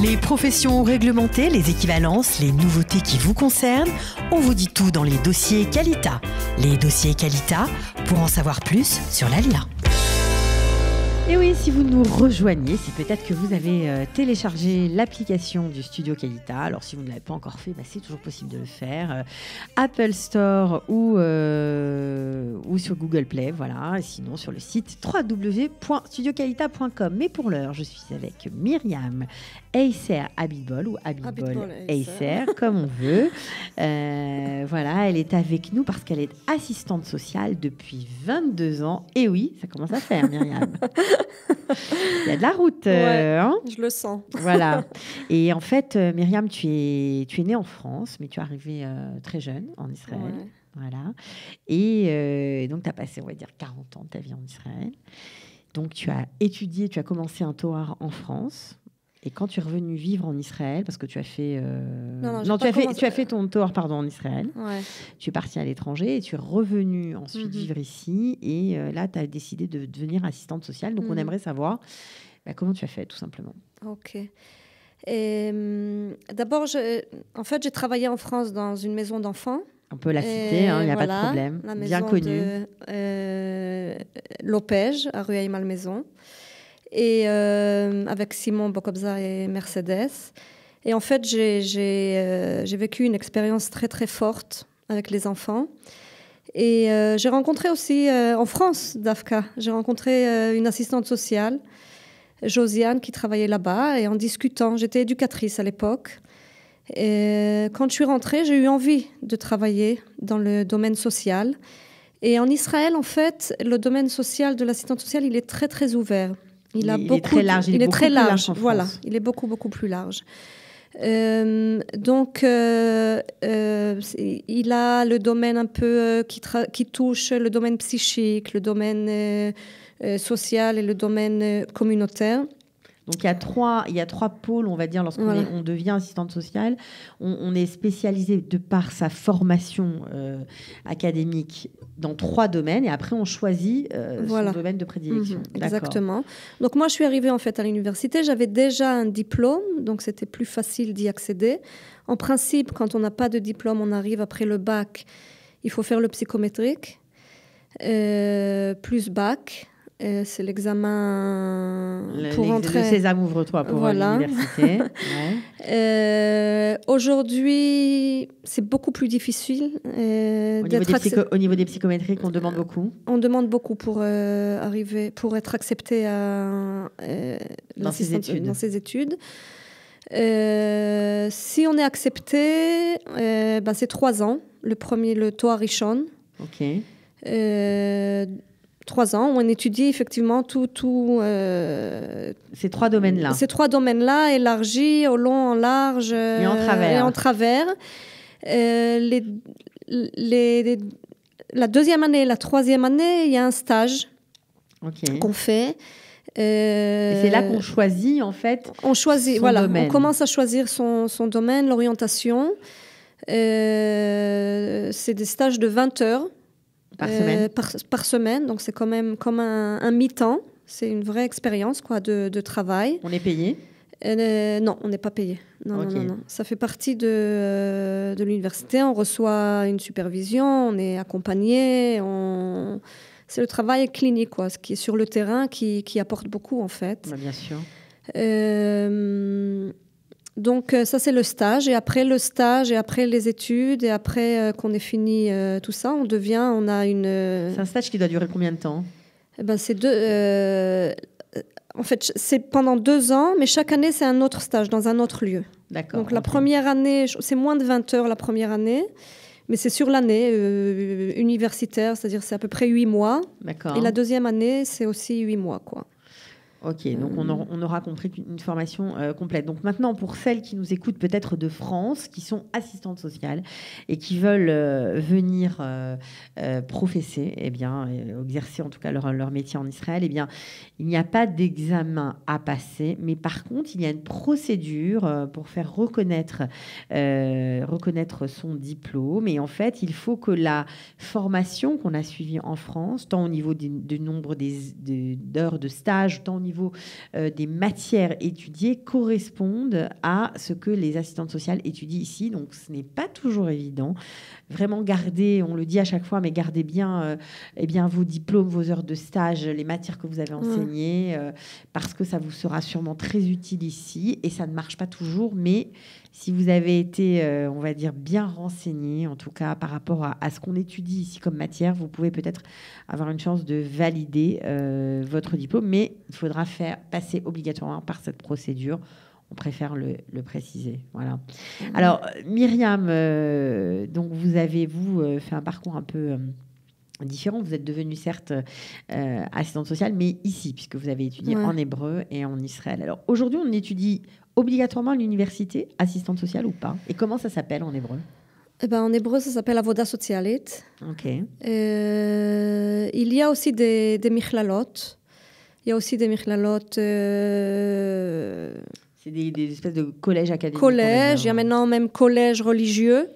Les professions réglementées, les équivalences, les nouveautés qui vous concernent, on vous dit tout dans les dossiers Qualita. Les dossiers Qualita, pour en savoir plus sur l'ALIA. Et oui, si vous nous rejoignez, c'est peut-être que vous avez téléchargé l'application du Studio Qualita. Alors, si vous ne l'avez pas encore fait, c'est toujours possible de le faire. Apple Store ou sur Google Play, voilà. Et sinon, sur le site www.studioqualita.com. Mais pour l'heure, je suis avec Myriam Aïsser Abitbol ou Abitbol Aïsser, comme on veut. Voilà, elle est avec nous parce qu'elle est assistante sociale depuis 22 ans. Et oui, ça commence à faire, Myriam. Il y a de la route. Je le sens. Voilà. Et en fait, Myriam, tu es née en France, mais tu es arrivée très jeune en Israël. Ouais. Voilà. Et donc, tu as passé, on va dire, 40 ans de ta vie en Israël. Donc, tu as étudié, tu as commencé un Torah en France. Et quand tu es revenue vivre en Israël, parce que tu as fait... tu as fait ton Torah, en Israël. Ouais. Tu es partie à l'étranger et tu es revenue ensuite vivre ici. Et là, tu as décidé de devenir assistante sociale. Donc, on aimerait savoir comment tu as fait, tout simplement. OK. D'abord, j'ai travaillé en France dans une maison d'enfants. On peut la citer, il n'y a pas de problème. La maison bien connue. Lopège, à Rueil-Malmaison. Et avec Simon Bokobza et Mercedes. Et en fait, j'ai vécu une expérience très, très forte avec les enfants. Et j'ai rencontré aussi, en France, d'Afka, j'ai rencontré une assistante sociale, Josiane, qui travaillait là-bas. Et en discutant, j'étais éducatrice à l'époque. Et quand je suis rentrée, j'ai eu envie de travailler dans le domaine social. Et en Israël, en fait, le domaine social de l'assistante sociale, il est très, très ouvert. Il est très large. Il est très large. Voilà, il est beaucoup, beaucoup plus large. Donc, il a le domaine un peu qui touche le domaine psychique, le domaine social et le domaine communautaire. Donc, il y a trois pôles, on va dire, lorsqu'on devient assistante sociale. On est spécialisé de par sa formation académique dans 3 domaines et après, on choisit son domaine de prédilection. Exactement. Donc, moi, je suis arrivée en fait à l'université. J'avais déjà un diplôme, donc c'était plus facile d'y accéder. En principe, quand on n'a pas de diplôme, on arrive après le bac. Il faut faire le psychométrique, plus bac. C'est l'examen pour entrer. Le Sésame ouvre-toi pour l'université. Aujourd'hui, c'est beaucoup plus difficile. Au niveau des psychométriques, on demande beaucoup. On demande beaucoup pour être accepté dans ses études. Si on est accepté, c'est 3 ans. Le premier, le Toa Rishon. OK. 3 ans, où on étudie effectivement tout ces 3 domaines-là. Ces 3 domaines-là, élargis, au long, en large et en travers. La deuxième année et la troisième année, il y a un stage qu'on fait. Et c'est là qu'on choisit, en fait, on choisit, son domaine. On commence à choisir son domaine, l'orientation. C'est des stages de 20 heures. Par semaine, donc c'est quand même comme un mi-temps. C'est une vraie expérience de travail. On est payé ? Non, on n'est pas payé. Non. Ça fait partie de l'université. On reçoit une supervision, on est accompagné. C'est le travail clinique, ce qui est sur le terrain qui apporte beaucoup, en fait. Bien sûr. Donc, ça, c'est le stage. Et après le stage, et après les études, et après qu'on ait fini tout ça, C'est un stage qui doit durer combien de temps ? En fait, c'est pendant 2 ans, mais chaque année, c'est un autre stage dans un autre lieu. D'accord. Donc, la première année, c'est moins de 20 heures la première année, mais c'est sur l'année universitaire, c'est-à-dire c'est à peu près 8 mois. D'accord. Et la deuxième année, c'est aussi 8 mois, Ok, donc on aura compris une formation complète. Donc maintenant, pour celles qui nous écoutent peut-être de France, qui sont assistantes sociales et qui veulent venir professer, exercer en tout cas leur métier en Israël, il n'y a pas d'examen à passer, mais par contre, il y a une procédure pour faire reconnaître son diplôme. Et en fait, il faut que la formation qu'on a suivie en France, tant au niveau du nombre d'heures de stage, tant au niveau des matières étudiées correspondent à ce que les assistantes sociales étudient ici. Donc, ce n'est pas toujours évident. Vraiment gardez, on le dit à chaque fois, mais gardez bien, vos diplômes, vos heures de stage, les matières que vous avez enseignées, parce que ça vous sera sûrement très utile ici. Et ça ne marche pas toujours, mais si vous avez été, on va dire, bien renseigné, en tout cas par rapport à ce qu'on étudie ici comme matière, vous pouvez peut-être avoir une chance de valider votre diplôme, mais il faudra passer obligatoirement par cette procédure. On préfère le préciser. Voilà. Alors, Myriam, donc vous avez fait un parcours un peu différent. Vous êtes devenue certes assistante sociale, mais ici, puisque vous avez étudié en hébreu et en Israël. Alors, aujourd'hui, on étudie obligatoirement à l'université assistante sociale ou pas? Et comment ça s'appelle en hébreu? En hébreu, ça s'appelle avoda socialit. Ok. Il y a aussi des michlalot. Il y a aussi des michlalot... C'est des espèces de collèges académiques. Collèges, il y a maintenant même collèges religieux.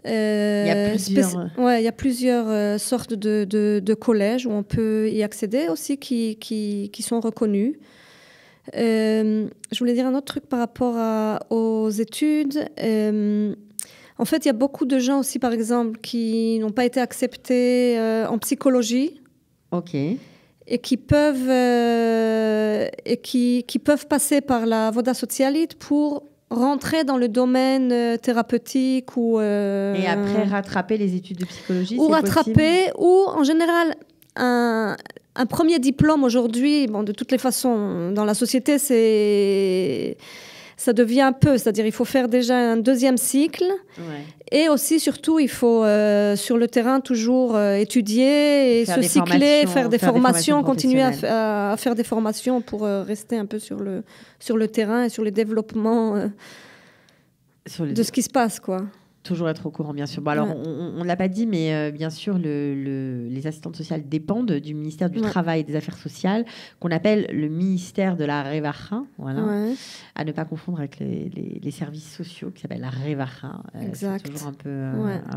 Il y a plusieurs sortes de collèges où on peut y accéder aussi qui sont reconnus. Je voulais dire un autre truc par rapport aux études. En fait, il y a beaucoup de gens aussi, par exemple, qui n'ont pas été acceptés en psychologie. Ok. Et qui peuvent passer par la avoda socialit pour rentrer dans le domaine thérapeutique et après rattraper les études de psychologie. Ou rattraper, ou en général un premier diplôme aujourd'hui. Bon, de toutes les façons, dans la société, ça devient un peu, c'est-à-dire il faut faire déjà un deuxième cycle. Ouais. Et aussi, surtout, il faut, sur le terrain, toujours étudier et se cycler, faire des formations, continuer à faire des formations pour rester un peu sur le terrain et sur les développements de ce qui se passe, quoi. Toujours être au courant, bien sûr. Bon, alors, on ne l'a pas dit, mais bien sûr, les assistantes sociales dépendent du ministère du Travail et des Affaires sociales, qu'on appelle le ministère de la Revacha, voilà, à ne pas confondre avec les services sociaux, qui s'appellent la Revacha. C'est toujours un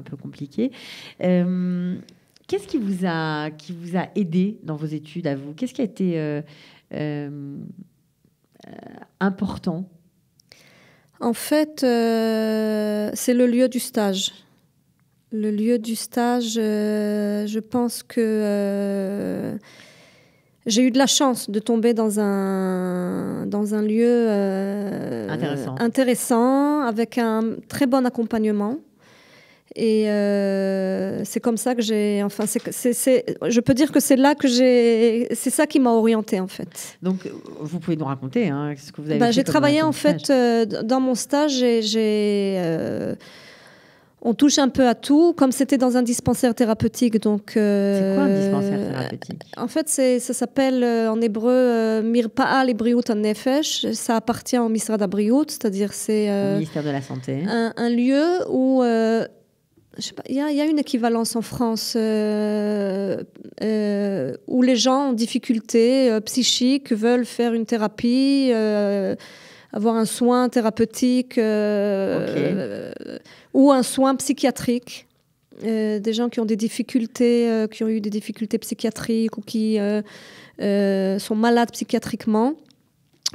peu compliqué. Qu'est-ce qui vous a aidé dans vos études, à vous? Qu'est-ce qui a été important? En fait, c'est le lieu du stage. Le lieu du stage, je pense que j'ai eu de la chance de tomber dans un lieu intéressant, avec un très bon accompagnement. Et c'est comme ça que je peux dire que c'est là que c'est ça qui m'a orientée, en fait. Donc, vous pouvez nous raconter ce que vous avez fait. J'ai travaillé, en fait, dans mon stage, on touche un peu à tout, comme c'était dans un dispensaire thérapeutique. Donc, c'est quoi un dispensaire thérapeutique? En fait, ça s'appelle en hébreu Mirpa'a lebriut hanefesh. Ça appartient au ministère de la Briout, c'est-à-dire c'est au ministère de la Santé. Un lieu où je sais pas, il y a une équivalence en France où les gens en difficulté psychique veulent faire une thérapie, avoir un soin thérapeutique ou un soin psychiatrique. Des gens qui ont des difficultés, qui ont eu des difficultés psychiatriques ou qui sont malades psychiatriquement,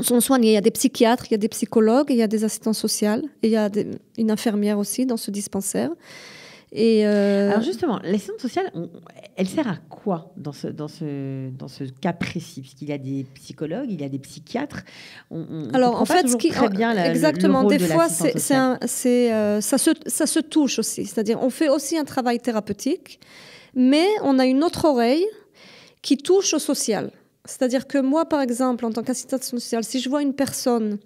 sont soignés. Il y a des psychiatres, il y a des psychologues, il y a des assistants sociaux, et il y a une infirmière aussi dans ce dispensaire. Et alors justement, l'assistante sociale, elle sert à quoi dans ce cas précis? Puisqu'il y a des psychologues, il y a des psychiatres. Alors en fait, très bien exactement, le rôle des de fois, ça se touche aussi. C'est-à-dire, on fait aussi un travail thérapeutique, mais on a une autre oreille qui touche au social. C'est-à-dire que moi, par exemple, en tant qu'assistante sociale, si je vois une personne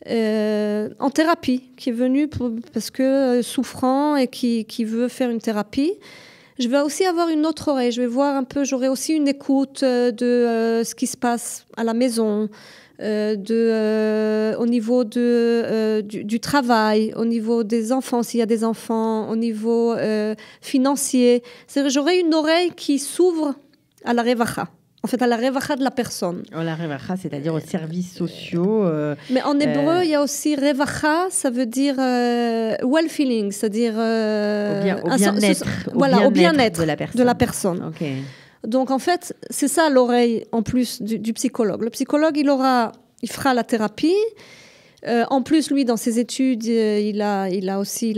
en thérapie, qui est venue parce que souffrant et qui veut faire une thérapie, je vais aussi avoir une autre oreille. Je vais voir un peu, j'aurai aussi une écoute de ce qui se passe à la maison, au niveau du travail, au niveau des enfants, s'il y a des enfants, au niveau financier. C'est-à-dire, j'aurai une oreille qui s'ouvre à la revacha. En fait, à la revacha de la personne. La revacha, c'est-à-dire aux services sociaux. Mais en hébreu, il y a aussi revacha, ça veut dire well-feeling, c'est-à-dire au bien-être au bien-être de la personne. Okay. Donc, en fait, c'est ça l'oreille en plus du psychologue. Le psychologue, il fera la thérapie. En plus, lui, dans ses études, il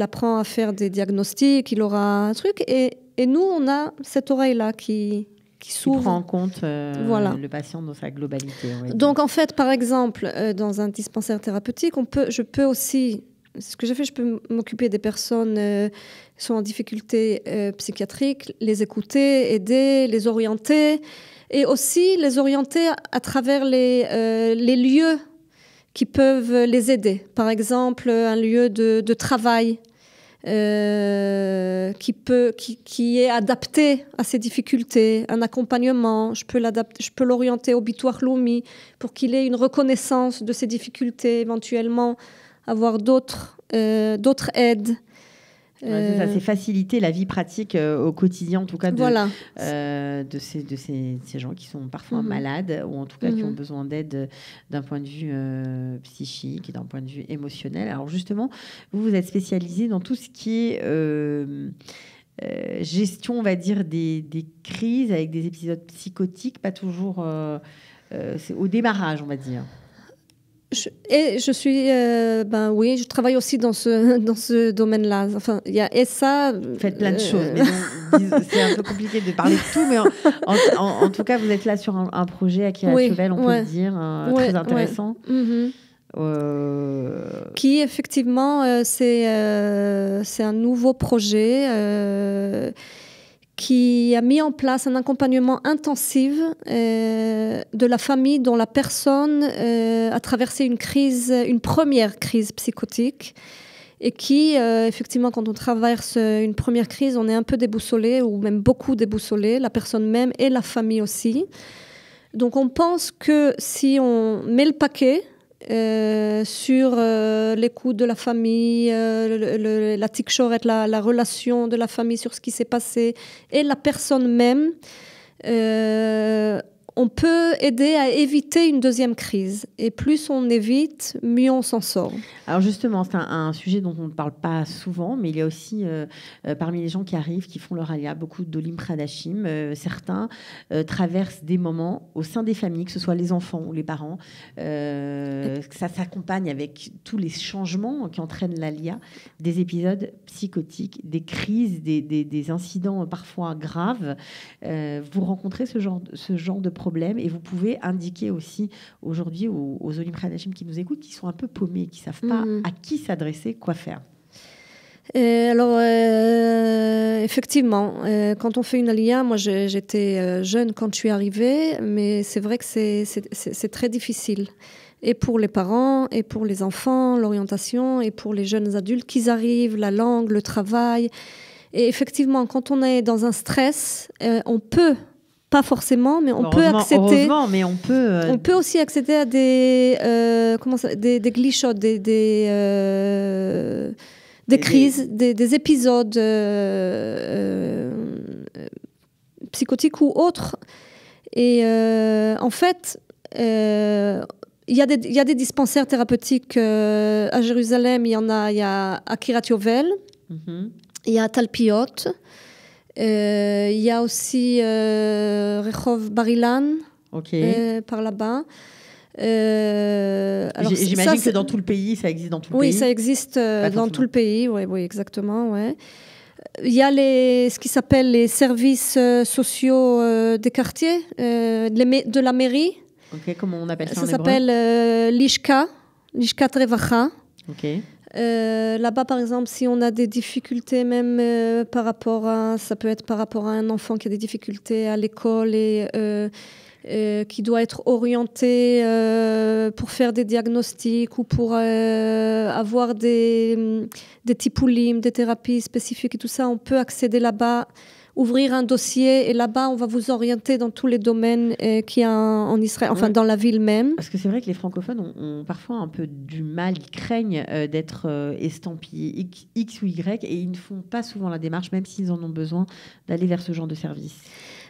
apprend à faire des diagnostics, il aura un truc. Et nous, on a cette oreille-là qui s'ouvre. Qui prend en compte voilà. le patient dans sa globalité. Donc, en fait, par exemple, dans un dispensaire thérapeutique, je peux aussi... Ce que j'ai fait, je peux m'occuper des personnes qui sont en difficulté psychiatrique, les écouter, aider, les orienter, et aussi les orienter à travers les lieux qui peuvent les aider. Par exemple, un lieu de travail qui est adapté à ces difficultés, un accompagnement. Je peux l'orienter au Bitoire Loumi pour qu'il ait une reconnaissance de ces difficultés, éventuellement avoir d'autres aides. C'est faciliter la vie pratique au quotidien, en tout cas de ces gens qui sont parfois malades ou en tout cas qui ont besoin d'aide d'un point de vue psychique et d'un point de vue émotionnel. Alors justement, vous êtes spécialisé dans tout ce qui est gestion, on va dire, des crises avec des épisodes psychotiques, pas toujours c'est au démarrage, on va dire. Je travaille aussi dans ce domaine-là. Enfin, Vous faites plein de choses, mais c'est un peu compliqué de parler de tout, mais en tout cas, vous êtes là sur un projet à Chauvel, on peut le dire, très intéressant. Qui, effectivement, c'est un nouveau projet qui a mis en place un accompagnement intensif de la famille dont la personne a traversé une première crise psychotique et qui, effectivement, quand on traverse une première crise, on est un peu déboussolé ou même beaucoup déboussolé, la personne même et la famille aussi. Donc on pense que si on met le paquet sur l'écoute de la famille, la tikchoret, la relation de la famille sur ce qui s'est passé et la personne même, on peut aider à éviter une deuxième crise. Et plus on évite, mieux on s'en sort. Alors justement, c'est un sujet dont on ne parle pas souvent, mais il y a aussi parmi les gens qui arrivent, qui font leur alia, beaucoup d'Olim Pradashim. Certains traversent des moments au sein des familles, que ce soit les enfants ou les parents. Ça s'accompagne avec tous les changements qui entraînent l'alia, des épisodes psychotiques, des crises, des incidents parfois graves. Vous rencontrez ce genre de problème et vous pouvez indiquer aussi aujourd'hui aux Olim Pradashim qui nous écoutent, qui sont un peu paumés, qui ne savent pas à qui s'adresser, quoi faire. Alors, effectivement, quand on fait une alia, moi j'étais jeune quand je suis arrivée, mais c'est vrai que c'est très difficile. Et pour les parents, et pour les enfants, l'orientation, et pour les jeunes adultes qui arrivent, la langue, le travail. Et effectivement, quand on est dans un stress, on peut, pas forcément, mais on peut accéder. Heureusement, mais on peut. On peut aussi accéder à des glitchots, des crises, des épisodes psychotiques ou autres. Et en fait, il y a des dispensaires thérapeutiques à Jérusalem. Il y a à Kiryat Yovel, il y a à Talpiot. Il y a aussi Rehov Bar-Ilan, par là-bas. J'imagine que dans tout le pays, ça existe dans tout le pays. Oui, ça existe dans tout le pays, oui, exactement. Ouais. Il y a ce qui s'appelle les services sociaux des quartiers, de la mairie. Comment on appelle ça en hébreu ? Ça s'appelle Lishkat Revacha. Là-bas, par exemple, si on a des difficultés, même ça peut être par rapport à un enfant qui a des difficultés à l'école et qui doit être orienté pour faire des diagnostics ou pour avoir des tipoulim, des thérapies spécifiques et tout ça, on peut accéder là-bas, ouvrir un dossier et là-bas, on va vous orienter dans tous les domaines qu'il y a en Israël, enfin dans la ville même. Parce que c'est vrai que les francophones ont parfois un peu du mal, ils craignent d'être estampillés X ou Y et ils ne font pas souvent la démarche, même s'ils en ont besoin, d'aller vers ce genre de service.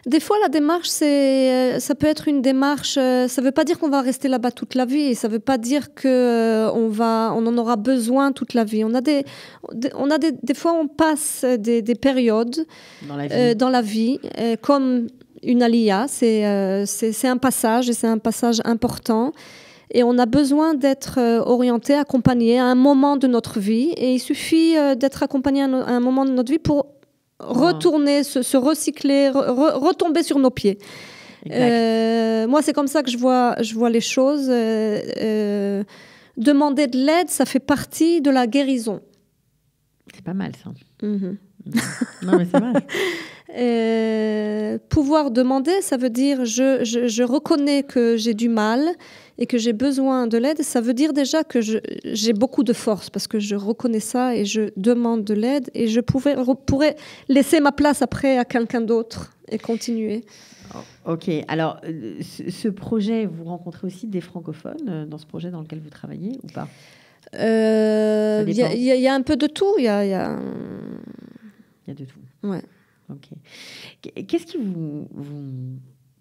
Des fois, la démarche, ça peut être une démarche. Ça ne veut pas dire qu'on va rester là-bas toute la vie. Ça ne veut pas dire qu'on en aura besoin toute la vie. Des fois, on passe des périodes dans la vie, comme une alia, c'est un passage et c'est un passage important. Et on a besoin d'être orienté, accompagné à un moment de notre vie. Et il suffit d'être accompagné à un moment de notre vie pour retourner, se recycler, retomber sur nos pieds. Moi, c'est comme ça que je vois les choses. Demander de l'aide, ça fait partie de la guérison. C'est pas mal, ça. Mm-hmm. Non, mais c'est vrai. Pouvoir demander, ça veut dire je reconnais que j'ai du mal et que j'ai besoin de l'aide. Ça veut dire déjà que j'ai beaucoup de force parce que je reconnais ça et je demande de l'aide et je pourrais laisser ma place après à quelqu'un d'autre et continuer. Ok, alors ce projet, vous rencontrez aussi des francophones dans ce projet dans lequel vous travaillez ou pas? Il y a un peu de tout. Il y a de tout. Ouais. Ok. Qu'est-ce qui vous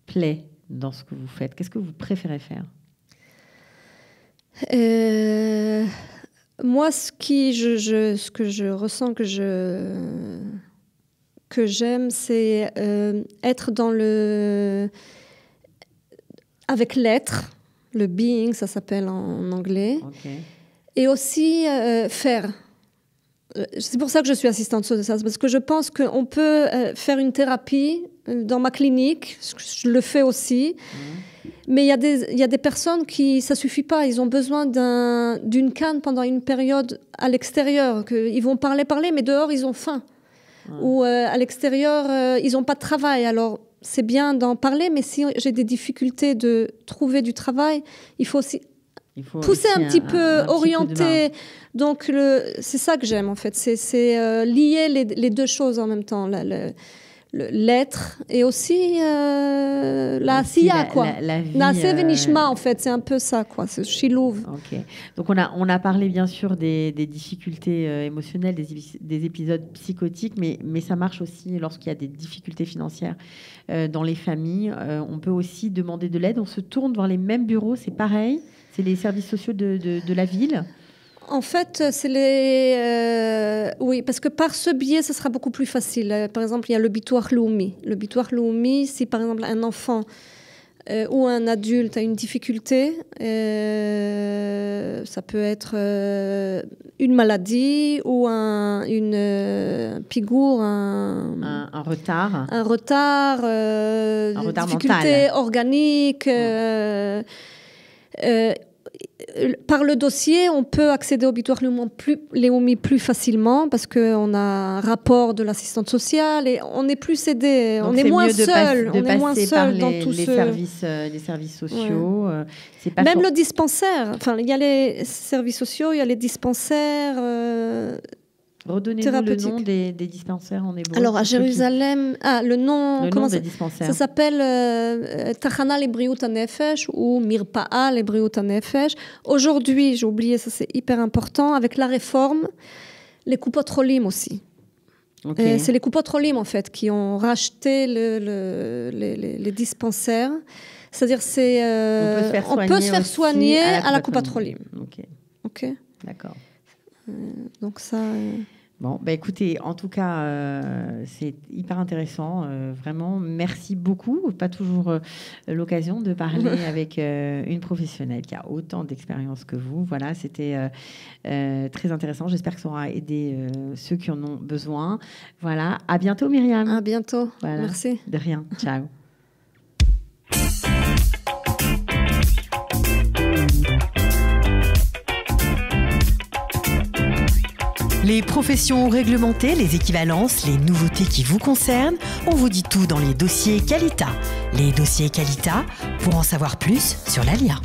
plaît dans ce que vous faites? Qu'est-ce que vous préférez faire? Moi, ce que je ressens que j'aime, c'est être dans avec l'être, le being, ça s'appelle en anglais, okay. Et aussi faire. C'est pour ça que je suis assistante sociale, parce que je pense qu'on peut faire une thérapie dans ma clinique, je le fais aussi, mais il y a des personnes qui, ça suffit pas, ils ont besoin d'une canne pendant une période à l'extérieur, ils vont parler, mais dehors ils ont faim. Ou à l'extérieur, ils n'ont pas de travail. Alors, c'est bien d'en parler, mais si j'ai des difficultés de trouver du travail, il faut aussi pousser un petit peu, orienter. Donc, c'est ça que j'aime, en fait. C'est lier les deux choses en même temps. L'être et aussi la siya, quoi. La vie, la sevenishma, en fait, c'est un peu ça, quoi. C'est chilouv. Ok. Donc on a parlé bien sûr des difficultés émotionnelles, des épisodes psychotiques, mais ça marche aussi lorsqu'il y a des difficultés financières dans les familles. On peut aussi demander de l'aide. On se tourne vers les mêmes bureaux, c'est pareil. C'est les services sociaux de la ville. En fait, c'est oui, parce que par ce biais, ce sera beaucoup plus facile. Par exemple, il y a le Bitoach Leumi. Le Bitoach Leumi, si par exemple un enfant ou un adulte a une difficulté, ça peut être une maladie ou une pigoure, un retard. Un retard difficulté mental. Organique. Par le dossier, on peut accéder au Bitoach Leumi plus facilement parce qu'on a un rapport de l'assistante sociale et on est plus aidé, on est moins seul, on est moins seul dans tout les services sociaux. Ouais. C'est pas même le dispensaire. Enfin, il y a les services sociaux, il y a les dispensaires. Redonnez-nous le nom des dispensaires en hébreu. Alors, à Jérusalem, le nom des dispensaires. Ça s'appelle Tachana Lebriut HaNefesh ou Mirpa'a Lebriut HaNefesh. Aujourd'hui, j'ai oublié, ça c'est hyper important, avec la réforme, les Kupot Cholim aussi. Okay. C'est les Kupot Cholim, en fait, qui ont racheté les dispensaires. C'est-à-dire, on peut se faire soigner à la Kupot Cholim. Ok. D'accord. Donc ça... Bon, écoutez, en tout cas, c'est hyper intéressant. Vraiment, merci beaucoup. Pas toujours l'occasion de parler avec une professionnelle qui a autant d'expérience que vous. Voilà, c'était très intéressant. J'espère que ça aura aidé ceux qui en ont besoin. Voilà, à bientôt Myriam. À bientôt, voilà. Merci. De rien, ciao. Les professions réglementées, les équivalences, les nouveautés qui vous concernent, on vous dit tout dans les dossiers Qualita. Les dossiers Qualita, pour en savoir plus sur l'ALIA.